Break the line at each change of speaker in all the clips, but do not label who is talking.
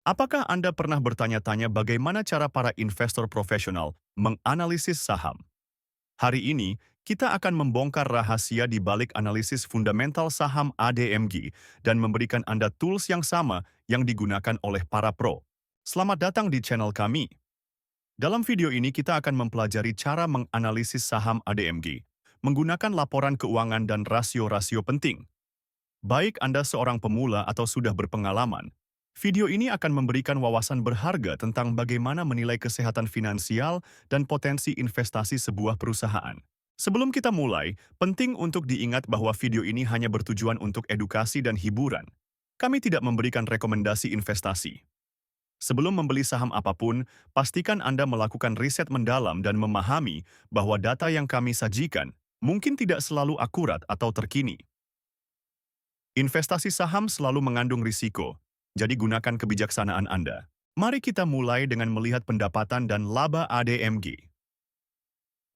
Apakah Anda pernah bertanya-tanya bagaimana cara para investor profesional menganalisis saham? Hari ini, kita akan membongkar rahasia di balik analisis fundamental saham ADMG dan memberikan Anda tools yang sama yang digunakan oleh para pro. Selamat datang di channel kami. Dalam video ini kita akan mempelajari cara menganalisis saham ADMG, menggunakan laporan keuangan dan rasio-rasio penting. Baik Anda seorang pemula atau sudah berpengalaman, video ini akan memberikan wawasan berharga tentang bagaimana menilai kesehatan finansial dan potensi investasi sebuah perusahaan. Sebelum kita mulai, penting untuk diingat bahwa video ini hanya bertujuan untuk edukasi dan hiburan. Kami tidak memberikan rekomendasi investasi. Sebelum membeli saham apapun, pastikan Anda melakukan riset mendalam dan memahami bahwa data yang kami sajikan mungkin tidak selalu akurat atau terkini. Investasi saham selalu mengandung risiko, jadi gunakan kebijaksanaan Anda. Mari kita mulai dengan melihat pendapatan dan laba ADMG.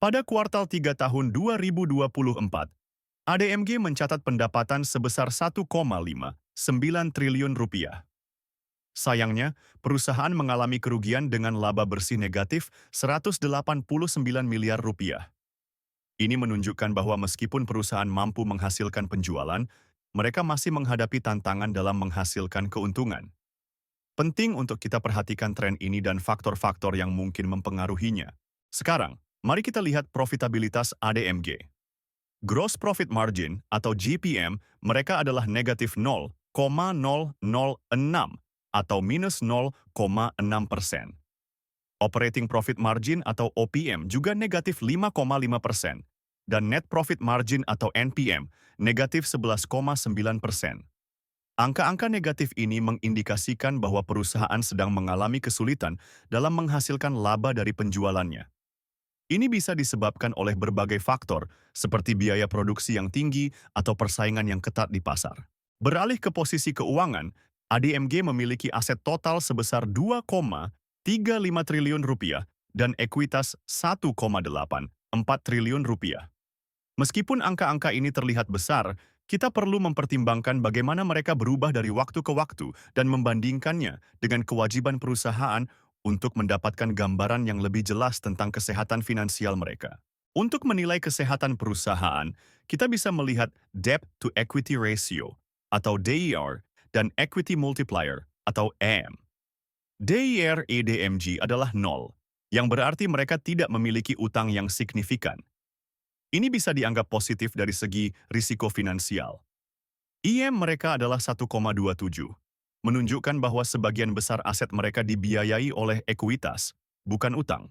Pada kuartal 3 tahun 2024, ADMG mencatat pendapatan sebesar 1,59 triliun rupiah. Sayangnya, perusahaan mengalami kerugian dengan laba bersih negatif 189 miliar rupiah. Ini menunjukkan bahwa meskipun perusahaan mampu menghasilkan penjualan, mereka masih menghadapi tantangan dalam menghasilkan keuntungan. Penting untuk kita perhatikan tren ini dan faktor-faktor yang mungkin mempengaruhinya. Sekarang, mari kita lihat profitabilitas ADMG. Gross Profit Margin atau GPM mereka adalah negatif 0,006 atau minus 0,6%. Operating Profit Margin atau OPM juga negatif 5,5%. Dan Net Profit Margin atau NPM negatif 11,9%. Angka-angka negatif ini mengindikasikan bahwa perusahaan sedang mengalami kesulitan dalam menghasilkan laba dari penjualannya. Ini bisa disebabkan oleh berbagai faktor, seperti biaya produksi yang tinggi atau persaingan yang ketat di pasar. Beralih ke posisi keuangan, ADMG memiliki aset total sebesar 2,35 triliun rupiah dan ekuitas 1,84 triliun rupiah. Meskipun angka-angka ini terlihat besar, kita perlu mempertimbangkan bagaimana mereka berubah dari waktu ke waktu dan membandingkannya dengan kewajiban perusahaan untuk mendapatkan gambaran yang lebih jelas tentang kesehatan finansial mereka. Untuk menilai kesehatan perusahaan, kita bisa melihat Debt to Equity Ratio atau DER dan Equity Multiplier atau EM. DER ADMG adalah 0, yang berarti mereka tidak memiliki utang yang signifikan. Ini bisa dianggap positif dari segi risiko finansial. IM mereka adalah 1,27, menunjukkan bahwa sebagian besar aset mereka dibiayai oleh ekuitas, bukan utang.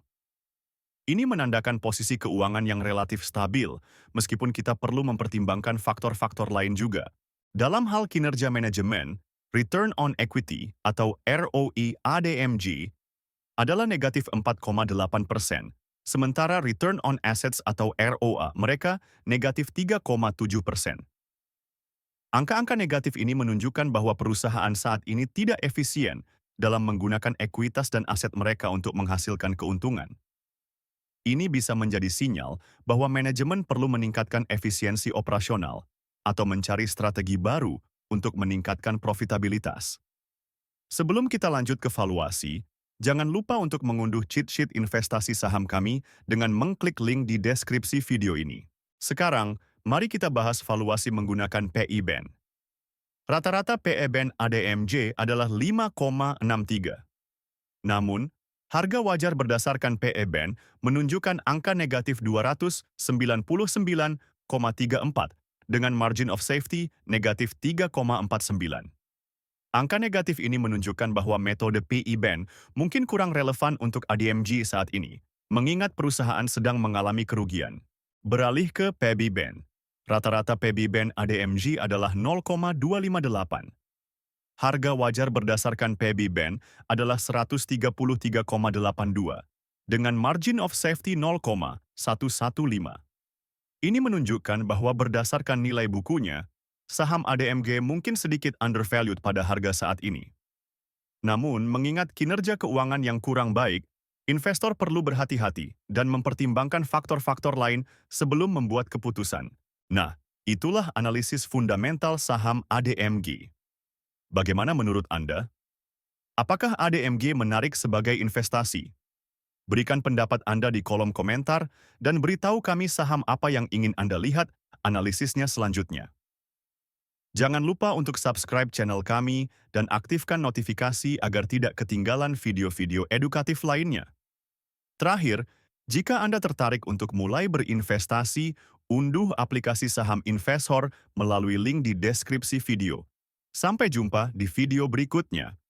Ini menandakan posisi keuangan yang relatif stabil, meskipun kita perlu mempertimbangkan faktor-faktor lain juga. Dalam hal kinerja manajemen, Return on Equity atau ROE ADMG adalah negatif 4,8%. Sementara Return on Assets atau ROA mereka negatif 3,7%. Angka-angka negatif ini menunjukkan bahwa perusahaan saat ini tidak efisien dalam menggunakan ekuitas dan aset mereka untuk menghasilkan keuntungan. Ini bisa menjadi sinyal bahwa manajemen perlu meningkatkan efisiensi operasional atau mencari strategi baru untuk meningkatkan profitabilitas. Sebelum kita lanjut ke valuasi, jangan lupa untuk mengunduh cheat sheet investasi saham kami dengan mengklik link di deskripsi video ini. Sekarang, mari kita bahas valuasi menggunakan PE Band. Rata-rata PE Band ADMG adalah 5,63. Namun, harga wajar berdasarkan PE Band menunjukkan angka negatif 299,34 dengan margin of safety negatif 3,49. Angka negatif ini menunjukkan bahwa metode PE Band mungkin kurang relevan untuk ADMG saat ini, mengingat perusahaan sedang mengalami kerugian. Beralih ke PB Band. Rata-rata PB Band ADMG adalah 0,258. Harga wajar berdasarkan PB Band adalah 133,82, dengan margin of safety 0,115. Ini menunjukkan bahwa berdasarkan nilai bukunya, saham ADMG mungkin sedikit undervalued pada harga saat ini. Namun, mengingat kinerja keuangan yang kurang baik, investor perlu berhati-hati dan mempertimbangkan faktor-faktor lain sebelum membuat keputusan. Nah, itulah analisis fundamental saham ADMG. Bagaimana menurut Anda? Apakah ADMG menarik sebagai investasi? Berikan pendapat Anda di kolom komentar dan beritahu kami saham apa yang ingin Anda lihat analisisnya selanjutnya. Jangan lupa untuk subscribe channel kami dan aktifkan notifikasi agar tidak ketinggalan video-video edukatif lainnya. Terakhir, jika Anda tertarik untuk mulai berinvestasi, unduh aplikasi saham Investor melalui link di deskripsi video. Sampai jumpa di video berikutnya.